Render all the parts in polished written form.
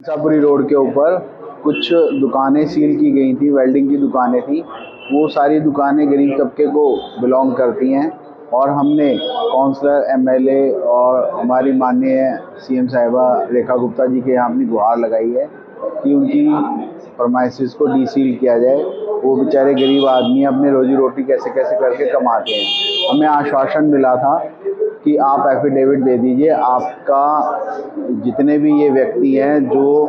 Hansapuri road के ऊपर कुछ दुकानें सील की गई थी, वेल्डिंग की दुकानें थी। वो सारी दुकानें गरीब तबके को बिलोंग करती हैं और हमने काउंसलर, एमएलए और हमारी माननीय सीएम साहिबा रेखा गुप्ता जी के यहाँ अपनी गुहार लगाई है कि उनकी फरमाइशेस को डीसील किया जाए। वो बेचारे गरीब आदमी अपने रोजी रोटी कैसे कैसे करके कमाते हैं। हमें आश्वासन मिला था कि आप एफिडेविट दे दीजिए, आपका जितने भी ये व्यक्ति हैं जो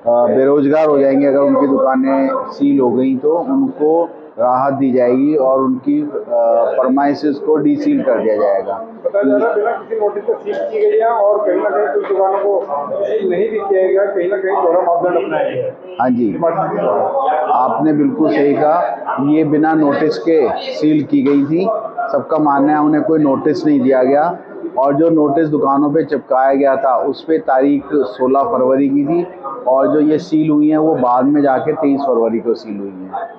बेरोजगार हो जाएंगे अगर उनकी दुकानें सील हो गई तो उनको राहत दी जाएगी और उनकी फरमाइशेस को डीसील कर दिया जाएगा। पता चला बिना किसी नोटिस के सील की गई है और कहीं ना कहीं कुछ दुकानों को सील नहीं भी किया गया, कहीं ना कहीं थोड़ा मापदंड अपनाया गया। हाँ जी, आपने बिल्कुल सही कहा। ये बिना नोटिस के सील की गई थी। सबका मानना है उन्हें कोई नोटिस नहीं दिया गया और जो नोटिस दुकानों पे चिपकाया गया था उस पे तारीख 16 फरवरी की थी और जो ये सील हुई हैं वो बाद में जाके 23 फरवरी को सील हुई हैं।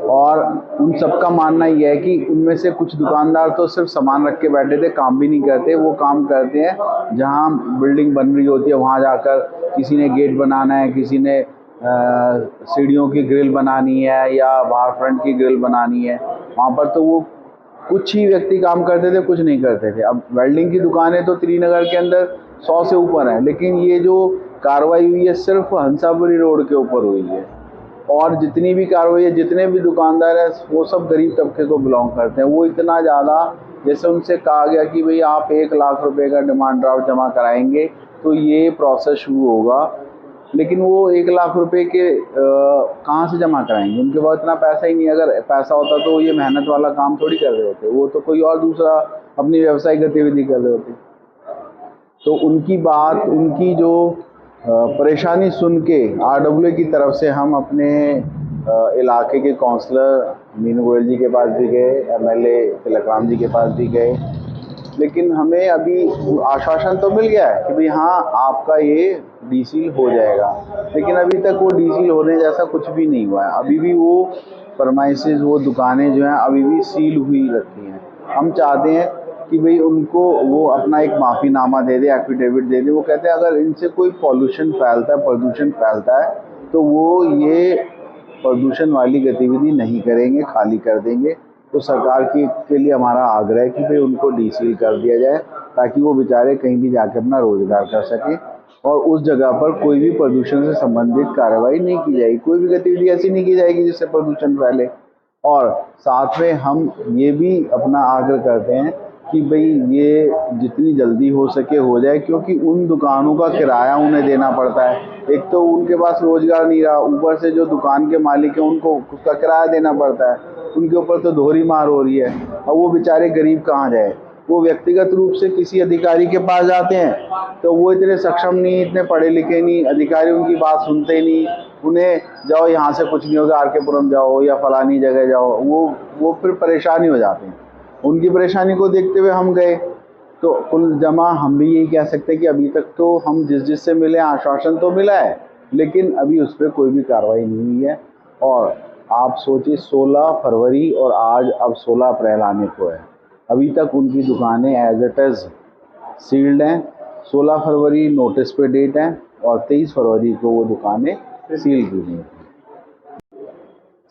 और उन सबका मानना ये है कि उनमें से कुछ दुकानदार तो सिर्फ सामान रख के बैठे थे, काम भी नहीं करते। वो काम करते हैं जहाँ बिल्डिंग बन रही होती है वहाँ जाकर किसी ने गेट बनाना है, किसी ने सीढ़ियों की ग्रिल बनानी है या बाहर फ्रंट की ग्रिल बनानी है, वहाँ पर तो वो कुछ ही व्यक्ति काम करते थे, कुछ नहीं करते थे। अब वेल्डिंग की दुकानें तो त्रिनगर के अंदर 100 से ऊपर हैं, लेकिन ये जो कार्रवाई हुई है सिर्फ हंसापुरी रोड के ऊपर हुई है और जितनी भी कार्रवाई है, जितने भी दुकानदार हैं वो सब गरीब तबके को बिलोंग करते हैं। वो इतना ज़्यादा, जैसे उनसे कहा गया कि भाई आप 1 लाख रुपए का डिमांड ड्राफ्ट जमा कराएंगे तो ये प्रोसेस शुरू होगा, लेकिन वो 1 लाख रुपए के कहाँ से जमा कराएंगे? उनके पास इतना पैसा ही नहीं। अगर पैसा होता तो ये मेहनत वाला काम थोड़ी कर रहे होते, वो तो कोई और दूसरा अपनी व्यवसायिक गतिविधि कर रहे होते। तो उनकी बात, उनकी जो परेशानी सुन के आरडब्ल्यूए की तरफ से हम अपने इलाके के काउंसलर मीनू गोयल जी के पास भी गए, एमएलए तिलक राम जी के पास भी गए, लेकिन हमें अभी आश्वासन तो मिल गया है कि भाई हाँ आपका ये डीसील हो जाएगा, लेकिन अभी तक वो डीसील होने जैसा कुछ भी नहीं हुआ है। अभी भी वो फरमाइशेस, वो दुकानें जो हैं अभी भी सील हुई रखी हैं। हम चाहते हैं कि भाई उनको वो अपना एक माफ़ीनामा दे दे, एफिडेविट दे दे। वो कहते हैं अगर इनसे कोई पॉल्यूशन फैलता है, प्रदूषण फैलता है तो वो ये प्रदूषण वाली गतिविधि नहीं करेंगे, खाली कर देंगे। तो सरकार के लिए हमारा आग्रह है कि भाई उनको डीसील कर दिया जाए ताकि वो बेचारे कहीं भी जाकर अपना रोजगार कर सकें और उस जगह पर कोई भी प्रदूषण से संबंधित कार्रवाई नहीं की जाएगी, कोई भी गतिविधि ऐसी नहीं की जाएगी जिससे प्रदूषण फैले। और साथ में हम ये भी अपना आग्रह करते हैं कि भाई ये जितनी जल्दी हो सके हो जाए, क्योंकि उन दुकानों का किराया उन्हें देना पड़ता है। एक तो उनके पास रोजगार नहीं रहा, ऊपर से जो दुकान के मालिक हैं उनको उसका किराया देना पड़ता है, उनके ऊपर तो दोहरी मार हो रही है। और वो बेचारे गरीब कहाँ जाए? वो व्यक्तिगत रूप से किसी अधिकारी के पास जाते हैं तो वो इतने सक्षम नहीं, इतने पढ़े लिखे नहीं, अधिकारी उनकी बात सुनते नहीं। उन्हें जाओ यहाँ से कुछ नहीं होगा, आर.के.पुरम जाओ या फलानी जगह जाओ, वो फिर परेशानी हो जाते हैं। उनकी परेशानी को देखते हुए हम गए। तो कुल जमा हम भी यही कह सकते हैं कि अभी तक तो हम जिससे मिले आश्वासन तो मिला है, लेकिन अभी उस पर कोई भी कार्रवाई नहीं हुई है। और आप सोचिए 16 फरवरी और आज अब 16 अप्रैल आने को है, अभी तक उनकी दुकानें एज इट इज़ सील्ड हैं। 16 फरवरी नोटिस पे डेट है और 23 फरवरी को वो दुकानें सील की गई।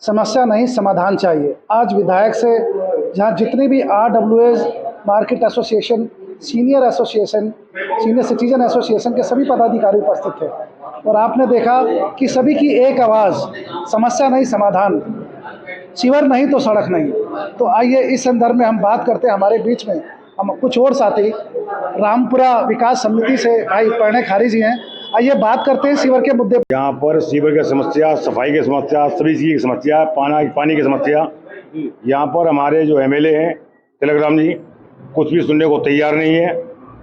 समस्या नहीं, समाधान चाहिए। आज विधायक से जहाँ जितने भी आरडब्ल्यूएज, market association, senior citizen association के सभी पदाधिकारी उपस्थित थे और आपने देखा कि सभी की एक आवाज़, समस्या नहीं समाधान, सीवर नहीं तो सड़क नहीं। तो आइए इस संदर्भ में हम बात करते हैं। हमारे बीच में हम कुछ और साथी रामपुरा विकास समिति से भाई प्रणय खारी जी हैं। आइए बात करते हैं सीवर के मुद्दे। यहाँ पर सीवर की समस्या, सफाई की समस्या, सभी चीज़ की समस्या, पानी की समस्या। यहाँ पर हमारे जो एमएलए हैं तिलक राम जी कुछ भी सुनने को तैयार नहीं है।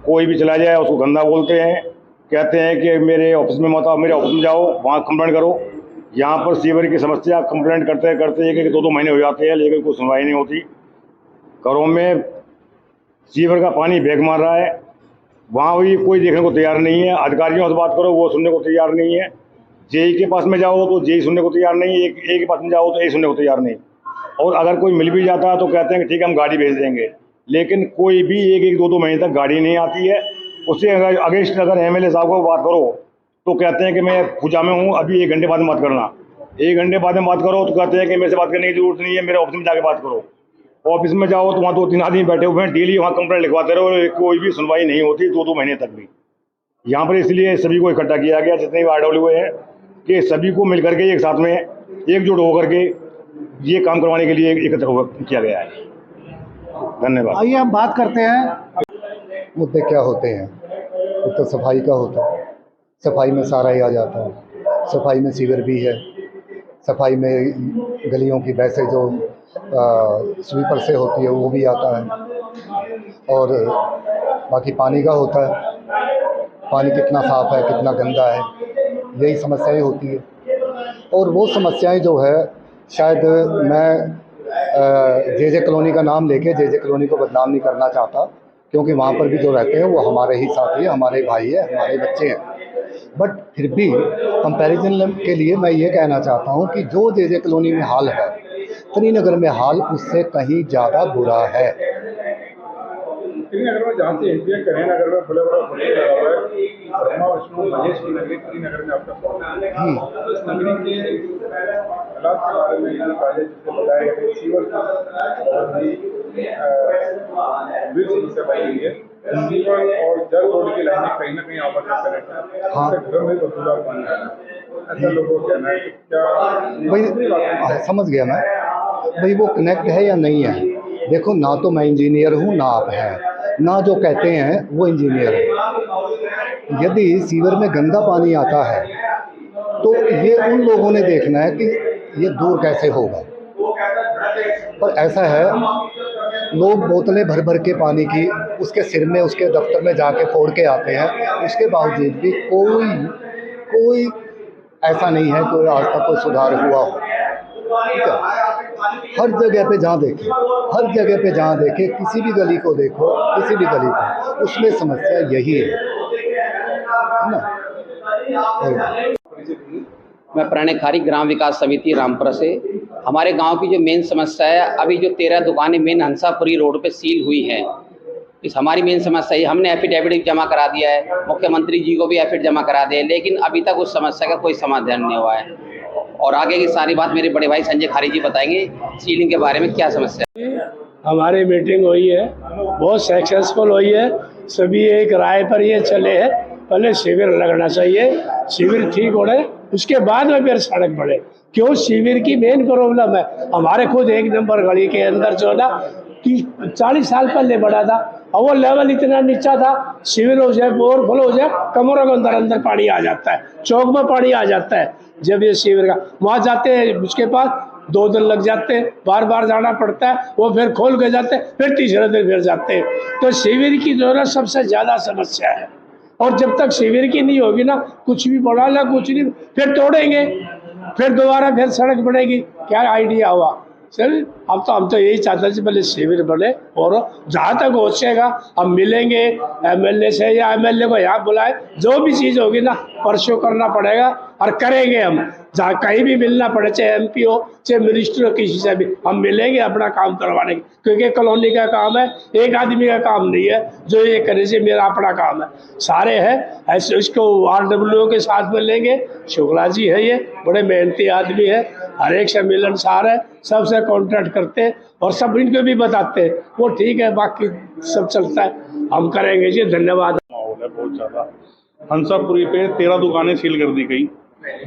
कोई भी चला जाए उसको गंदा बोलते हैं, कहते हैं कि मेरे ऑफिस में मत आओ, मेरे ऑफिस में जाओ, वहाँ कंप्लेंट करो। यहाँ पर सीवर की समस्या कंप्लेंट करते करते 1-2 महीने हो जाते हैं, लेकिन कोई सुनवाई नहीं होती। घरों में सीवर का पानी बेग मार रहा है, वहाँ भी कोई देखने को तैयार नहीं है। अधिकारियों से बात करो, वो सुनने को तैयार नहीं है। जेई के पास में जाओ तो जेई सुनने को तैयार नहीं है, ए के पास में जाओ तो ए सुनने को तैयार नहीं। और अगर कोई मिल भी जाता है तो कहते हैं कि ठीक है हम गाड़ी भेज देंगे, लेकिन कोई भी 1-2 महीने तक गाड़ी नहीं आती है। उससे अगेंस्ट अगर एमएलए साहब को बात करो तो कहते हैं कि मैं पूजा में हूँ, अभी 1 घंटे बाद में बात करना। 1 घंटे बाद में बात करो तो कहते हैं कि मेरे से बात करने की जरूरत नहीं है, मेरे ऑफिस में जाके बात करो। ऑफिस में जाओ तो वहाँ 2-3 आदमी बैठे हुए हैं, डेली वहाँ कंप्लेंट लिखवाते रहो, कोई भी सुनवाई नहीं होती 2-2 महीने तक भी। यहाँ पर इसलिए सभी को इकट्ठा किया गया, जितने भी RWA हैं, कि सभी को मिल करके एक साथ में एकजुट होकर के ये काम करवाने के लिए एकत्र किया गया है। धन्यवाद। आइए हम बात करते हैं। मुद्दे क्या होते हैं? एक तो सफाई का होता है, सफाई में सारा ही आ जाता है। सफाई में सीवर भी है, सफाई में गलियों की वैसे जो स्वीपर से होती है वो भी आता है, और बाकी पानी का होता है, पानी कितना साफ़ है कितना गंदा है, यही समस्याएं होती है। और वो समस्याएं जो है, शायद मैं जे कॉलोनी का नाम लेके जे कॉलोनी को बदनाम नहीं करना चाहता, क्योंकि वहाँ पर भी जो रहते हैं वो हमारे ही साथी है, हमारे भाई है, हमारे बच्चे हैं। बट फिर भी कंपैरिजन के लिए मैं ये कहना चाहता हूँ कि जो जे कॉलोनी में हाल है, त्रिनगर में हाल उससे कहीं ज़्यादा बुरा है। श्रीनगर में जहाँ से एंट्री करें, नगर में बड़े बड़ा होटल लगा हुआ है, ब्रह्मा विष्णु महेश की नगरी श्रीनगर में आपका स्वागत है। इस नगरी के हालात के बारे में यदि पहले जिससे बताया गया कि सीवर की बहुत ही गंभीर समस्या पाई गई है। सीवर और जल बोर्ड की लाइनें कहीं ना कहीं आपस में कनेक्ट है, इससे घर में बदबूदार पानी आ रहा है, ऐसा लोगों का कहना है। क्या भाई समझ गया मैं, भाई वो कनेक्ट है या नहीं है? देखो, ना तो मैं इंजीनियर हूँ ना आप हैं, ना जो कहते हैं वो इंजीनियर है। यदि सीवर में गंदा पानी आता है तो ये उन लोगों ने देखना है कि ये दूर कैसे होगा। पर ऐसा है, लोग बोतलें भर भर के पानी की उसके सिर में, उसके दफ्तर में जाके फोड़ के आते हैं, उसके बावजूद भी कोई ऐसा नहीं है कि आज तक कोई सुधार हुआ हो। ठीक है, हर जगह पे जहाँ देखें, किसी भी गली को देखो, किसी भी गली को, उसमें समस्या यही है ना। मैं प्रणय खारी, ग्राम विकास समिति रामपुरा से। हमारे गांव की जो मेन समस्या है, अभी जो 13 दुकानें मेन हंसापुरी रोड पे सील हुई हैं, इस हमारी मेन समस्या है। हमने एफिडेविट जमा करा दिया है, मुख्यमंत्री जी को भी एफिडेविट जमा करा दिया है, लेकिन अभी तक उस समस्या का कोई समाधान नहीं हुआ है। और आगे की सारी बात मेरे बड़े भाई संजय खारी जी बताएंगे सीलिंग के बारे में क्या समस्या है। हमारी मीटिंग हुई है, बहुत सक्सेसफुल हुई है। सभी एक राय पर ये चले हैं, पहले शिविर लगना चाहिए, शिविर ठीक हो रहे उसके बाद में फिर सड़क बढ़े। क्यों? शिविर की मेन प्रॉब्लम है। हमारे खुद 1 नंबर गली के अंदर जो ना 40 साल पहले बढ़ा था, और वो लेवल इतना नीचा था, शिविर हो जाए, बोर फुल हो जाए, कमरों के अंदर पानी आ जाता है, चौक में पानी आ जाता है। जब ये शिविर का वहाँ जाते हैं, उसके पास 2 दिन लग जाते हैं, बार बार जाना पड़ता है, वो फिर खोल के जाते हैं, फिर तीसरे दिन फिर जाते हैं। तो शिविर की जो है सबसे ज़्यादा समस्या है। और जब तक शिविर की नहीं होगी ना, कुछ भी बना ला, कुछ नहीं, फिर तोड़ेंगे, फिर दोबारा फिर सड़क बनेगी। क्या आइडिया हुआ? सर हम तो यही चाहते हैं पहले शिविर बने, और जहाँ तक हो सकेगा हम मिलेंगे MLA से, या MLA को यहाँ बुलाए, जो भी चीज़ होगी ना परसों करना पड़ेगा, और करेंगे हम। जहाँ कहीं भी मिलना पड़े, चाहे MP हो, चाहे मिनिस्टर हो, किसी से भी हम मिलेंगे अपना काम करवाने के, क्योंकि कॉलोनी का काम है, एक आदमी का काम नहीं है जो ये करे से मेरा अपना काम है, सारे हैं। ऐसे इसको RWO के साथ में लेंगे। शुक्ला जी है, ये बड़े मेहनती आदमी है, हर एक से मिलनसार है, सबसे कॉन्ट्रैक्ट करते हैं और सब इनको भी बताते हैं, वो ठीक है, बाकी सब चलता है, हम करेंगे जी। धन्यवाद। माहौल है बहुत ज़्यादा। हंसापुरी पे 13 दुकानें सील कर दी गई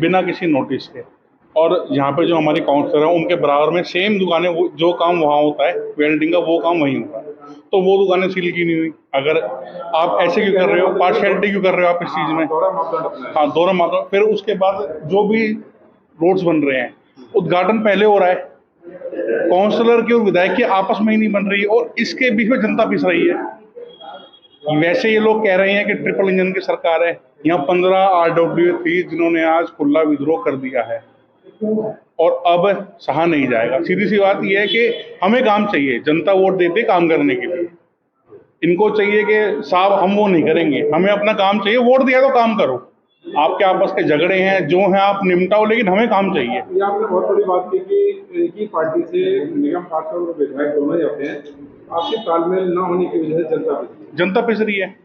बिना किसी नोटिस के, और यहाँ पे जो हमारे काउंसलर हैं उनके बराबर में सेम दुकानें, जो काम वहाँ होता है वेल्डिंग का, वो काम वहीं होता है, तो वो दुकानें सील की नहीं हुई। अगर आप ऐसे क्यों कर रहे हो, पार्शियलिटी क्यों कर रहे हो आप इस चीज़ में? हाँ, दोनों मापदंड। फिर उसके बाद जो भी रोड्स बन रहे हैं, उद्घाटन पहले हो रहा है, काउंसलर की और विधायक की आपस में ही नहीं बन रही है, और इसके बीच में जनता पिस रही है। वैसे ये लोग कह रहे हैं कि ट्रिपल इंजन की सरकार है, यहाँ 15 RWA थी जिन्होंने आज खुला विद्रोह कर दिया है, और अब सहा नहीं जाएगा। सीधी सी बात यह है कि हमें काम चाहिए, जनता वोट देते काम करने के लिए। इनको चाहिए कि साहब हम वो नहीं करेंगे, हमें अपना काम चाहिए, वोट दिया तो काम करो। आपके आपस के झगड़े हैं जो हैं आप निपटाओ, लेकिन हमें काम चाहिए। ये आपने बहुत बड़ी बात की कि एक ही पार्टी से निगम पार्षद और विधायक दोनों ही होते हैं, आपसी तालमेल न होने की वजह से जनता पिस रही है।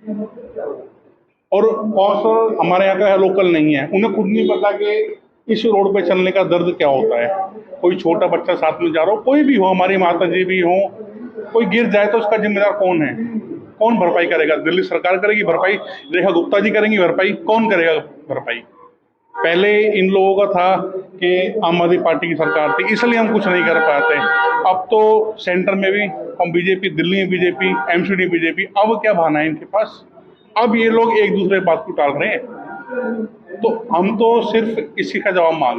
और काउंसलर हमारे यहाँ का लोकल नहीं है, उन्हें खुद नहीं पता कि इस रोड पे चलने का दर्द क्या होता है। कोई छोटा बच्चा साथ में जा रहा हो, कोई भी हो, हमारी माता जी भी हो, कोई गिर जाए तो उसका जिम्मेदार कौन है? कौन भरपाई करेगा? दिल्ली सरकार करेगी भरपाई? रेखा गुप्ता जी करेंगी भरपाई? कौन करेगा भरपाई? पहले इन लोगों का था कि आम आदमी पार्टी की सरकार थी, इसलिए हम कुछ नहीं कर पाते। अब तो सेंटर में भी हम बीजेपी, दिल्ली में बीजेपी, एमसीडी बीजेपी, अब क्या बहाना है इनके पास? अब ये लोग एक दूसरे बात को टाल रहे हैं। तो हम तो सिर्फ इसी का जवाब मांग